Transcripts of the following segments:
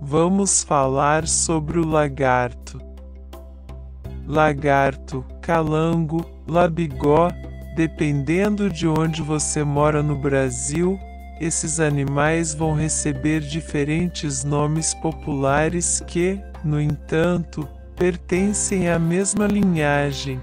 Vamos falar sobre o lagarto. Lagarto, calango, labigó, dependendo de onde você mora no Brasil, esses animais vão receber diferentes nomes populares que, no entanto, pertencem à mesma linhagem.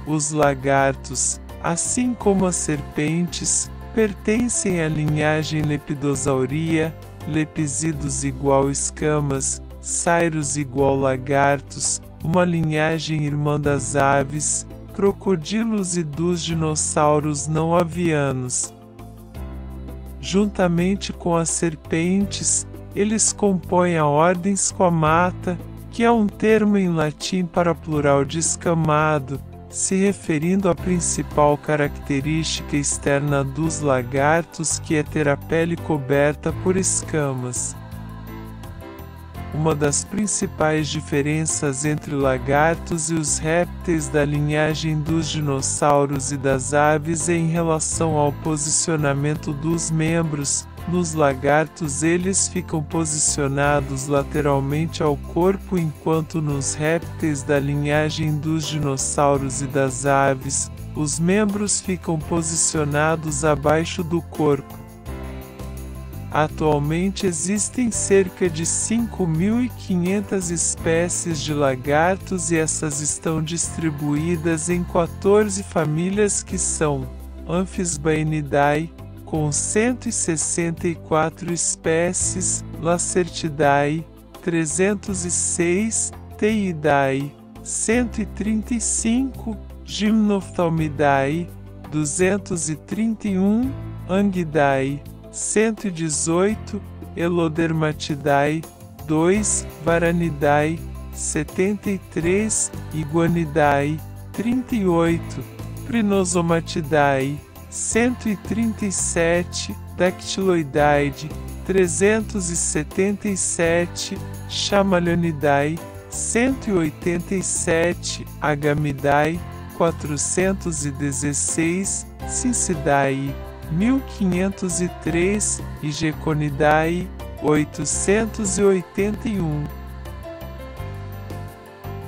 Os lagartos, assim como as serpentes, pertencem à linhagem Lepidosauria, lepisidos igual escamas, sairos igual lagartos, uma linhagem irmã das aves, crocodilos e dos dinossauros não avianos. Juntamente com as serpentes, eles compõem a ordem Squamata, que é um termo em latim para plural de escamado, se referindo à principal característica externa dos lagartos, que é ter a pele coberta por escamas. Uma das principais diferenças entre lagartos e os répteis da linhagem dos dinossauros e das aves é em relação ao posicionamento dos membros. Nos lagartos eles ficam posicionados lateralmente ao corpo, enquanto nos répteis da linhagem dos dinossauros e das aves, os membros ficam posicionados abaixo do corpo. Atualmente existem cerca de 5.500 espécies de lagartos e essas estão distribuídas em 14 famílias que são Amphisbaenidae, com 164 espécies, Lacertidae, 306, Teiidae, 135, Gymnophthalmidae, 231, Angidae, 118, Elodermatidae, 2, Varanidae, 73, Iguanidae, 38, Prinosomatidae, 137, Dactyloidae, 377, Chameleonidae, 187, Agamidae, 416, Cincidae, 1503 e Geconidae, 881.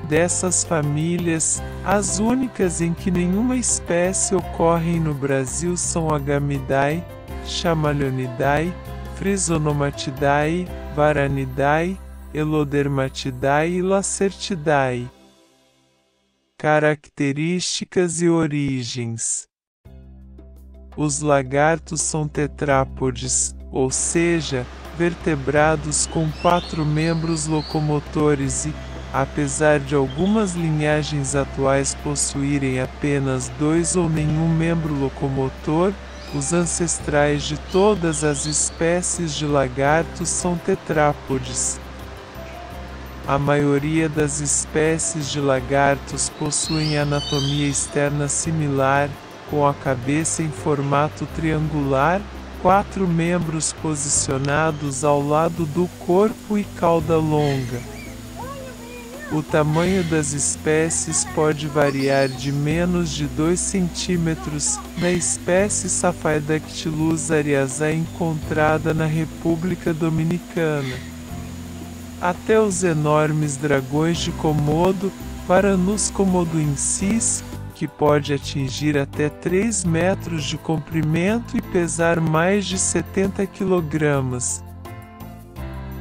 Dessas famílias, as únicas em que nenhuma espécie ocorre no Brasil são Agamidae, Chameleonidae, Phrysonomatidae, Varanidae, Elodermatidae e Lacertidae. Características e origens. Os lagartos são tetrápodes, ou seja, vertebrados com 4 membros locomotores e, apesar de algumas linhagens atuais possuírem apenas 2 ou nenhum membro locomotor, os ancestrais de todas as espécies de lagartos são tetrápodes. A maioria das espécies de lagartos possuem anatomia externa similar, com a cabeça em formato triangular, 4 membros posicionados ao lado do corpo e cauda longa. O tamanho das espécies pode variar de menos de 2 centímetros na espécie Sapphidactylus ariasae encontrada na República Dominicana, até os enormes dragões de Komodo, Varanus komodoensis, que pode atingir até 3 metros de comprimento e pesar mais de 70 kg.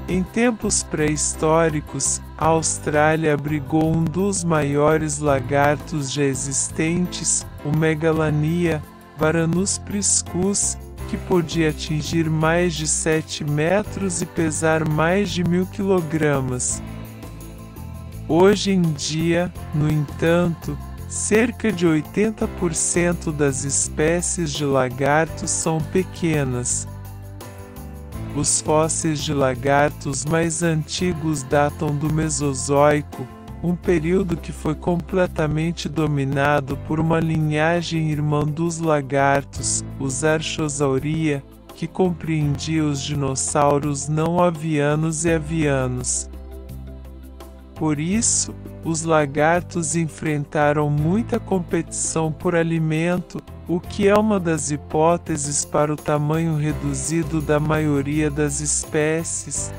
Em tempos pré-históricos, a Austrália abrigou um dos maiores lagartos já existentes, o Megalania, Varanus priscus, que podia atingir mais de 7 metros e pesar mais de 1.000 kg. Hoje em dia, no entanto, cerca de 80% das espécies de lagartos são pequenas. Os fósseis de lagartos mais antigos datam do Mesozoico, um período que foi completamente dominado por uma linhagem irmã dos lagartos, os Archosauridae, que compreendia os dinossauros não avianos e avianos. Por isso, os lagartos enfrentaram muita competição por alimento, o que é uma das hipóteses para o tamanho reduzido da maioria das espécies,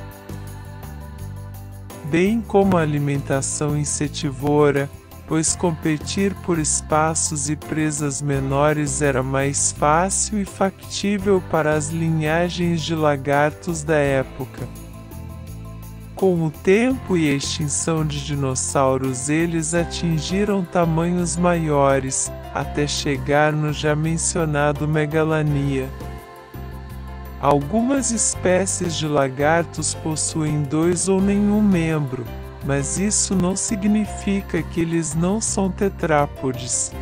bem como a alimentação insetivora, pois competir por espaços e presas menores era mais fácil e factível para as linhagens de lagartos da época. Com o tempo e a extinção de dinossauros, eles atingiram tamanhos maiores, até chegar no já mencionado Megalania. Algumas espécies de lagartos possuem 2 ou nenhum membro, mas isso não significa que eles não são tetrápodes.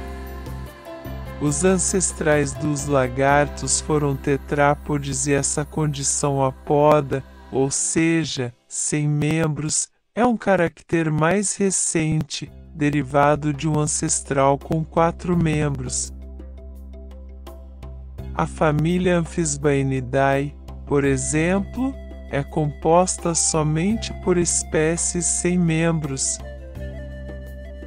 Os ancestrais dos lagartos foram tetrápodes e essa condição apoda, ou seja, sem membros, é um caractere mais recente, derivado de um ancestral com 4 membros. A família Amphisbaenidae, por exemplo, é composta somente por espécies sem membros.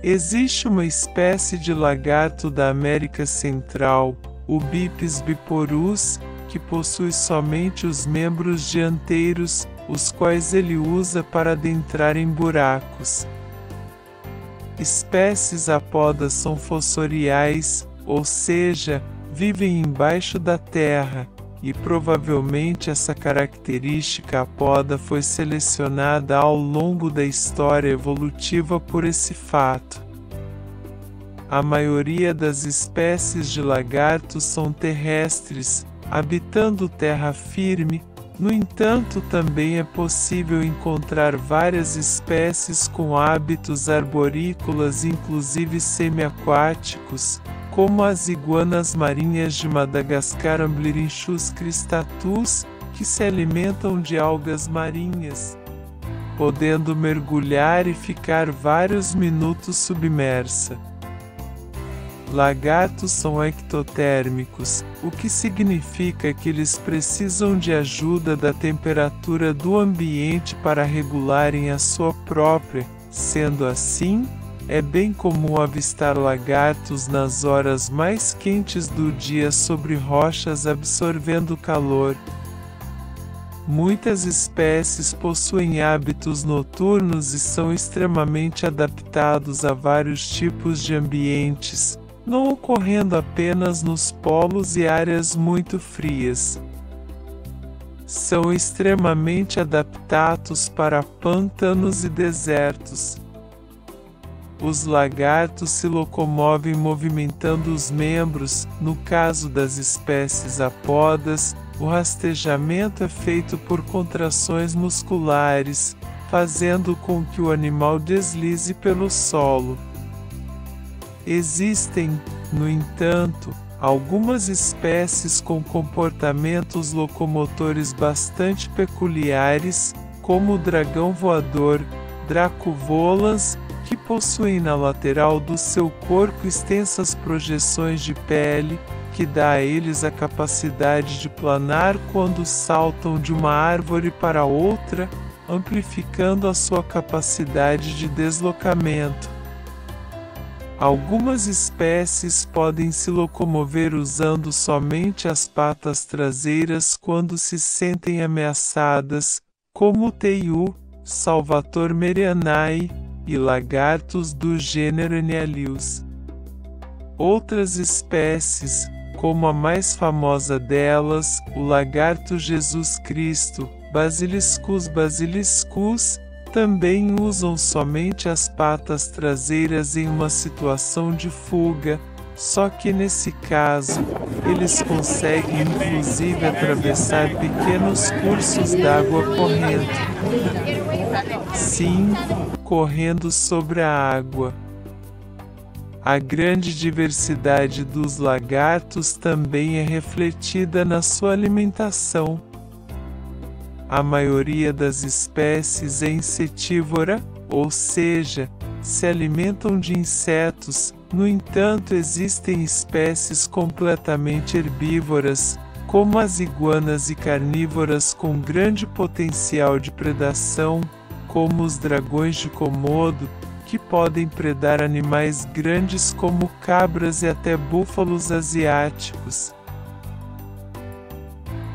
Existe uma espécie de lagarto da América Central, o Bipes biporus, que possui somente os membros dianteiros, os quais ele usa para adentrar em buracos. Espécies apodas são fossoriais, ou seja, vivem embaixo da terra, e provavelmente essa característica apoda foi selecionada ao longo da história evolutiva por esse fato. A maioria das espécies de lagartos são terrestres, habitando terra firme. No entanto, também é possível encontrar várias espécies com hábitos arborícolas, inclusive semiaquáticos, como as iguanas marinhas de Madagascar, Amblyrhynchus cristatus, que se alimentam de algas marinhas, podendo mergulhar e ficar vários minutos submersa. Lagartos são ectotérmicos, o que significa que eles precisam de ajuda da temperatura do ambiente para regularem a sua própria. Sendo assim, é bem comum avistar lagartos nas horas mais quentes do dia sobre rochas absorvendo calor. Muitas espécies possuem hábitos noturnos e são extremamente adaptados a vários tipos de ambientes, não ocorrendo apenas nos polos e áreas muito frias. São extremamente adaptados para pântanos e desertos. Os lagartos se locomovem movimentando os membros. No caso das espécies apodas, o rastejamento é feito por contrações musculares, fazendo com que o animal deslize pelo solo. Existem, no entanto, algumas espécies com comportamentos locomotores bastante peculiares, como o dragão voador, Dracovolans, que possuem na lateral do seu corpo extensas projeções de pele, que dá a eles a capacidade de planar quando saltam de uma árvore para outra, amplificando a sua capacidade de deslocamento. Algumas espécies podem se locomover usando somente as patas traseiras quando se sentem ameaçadas, como o teiu, Salvator merianae, e lagartos do gênero Enealius. Outras espécies, como a mais famosa delas, o lagarto Jesus Cristo, Basiliscus basiliscus, também usam somente as patas traseiras em uma situação de fuga, só que nesse caso, eles conseguem inclusive atravessar pequenos cursos d'água correndo. Sim, correndo sobre a água. A grande diversidade dos lagartos também é refletida na sua alimentação. A maioria das espécies é insetívora, ou seja, se alimentam de insetos. No entanto, existem espécies completamente herbívoras, como as iguanas e carnívoras com grande potencial de predação, como os dragões de Komodo, que que podem predar animais grandes como cabras e até búfalos asiáticos.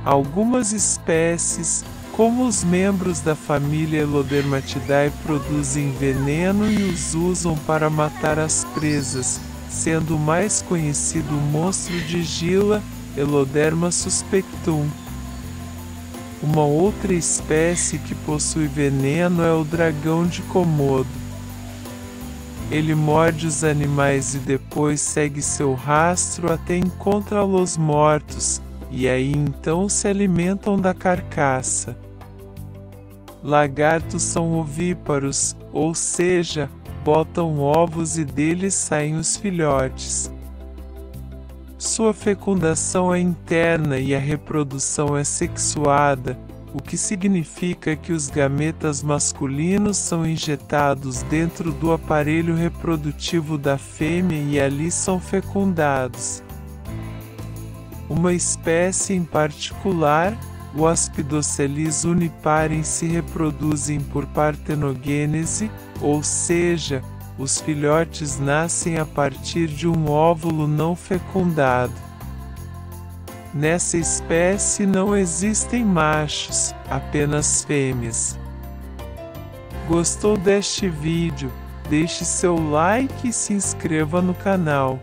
Algumas espécies, como os membros da família Elodermatidae, produzem veneno e os usam para matar as presas, sendo o mais conhecido o monstro de Gila, Eloderma suspectum. Uma outra espécie que possui veneno é o dragão de Komodo. Ele morde os animais e depois segue seu rastro até encontrá-los mortos, e aí então se alimentam da carcaça. Lagartos são ovíparos, ou seja, botam ovos e deles saem os filhotes. Sua fecundação é interna e a reprodução é sexuada, o que significa que os gametas masculinos são injetados dentro do aparelho reprodutivo da fêmea e ali são fecundados. Uma espécie em particular, o Aspidocelis uniparens, se reproduzem por partenogênese, ou seja, os filhotes nascem a partir de um óvulo não fecundado. Nessa espécie não existem machos, apenas fêmeas. Gostou deste vídeo? Deixe seu like e se inscreva no canal.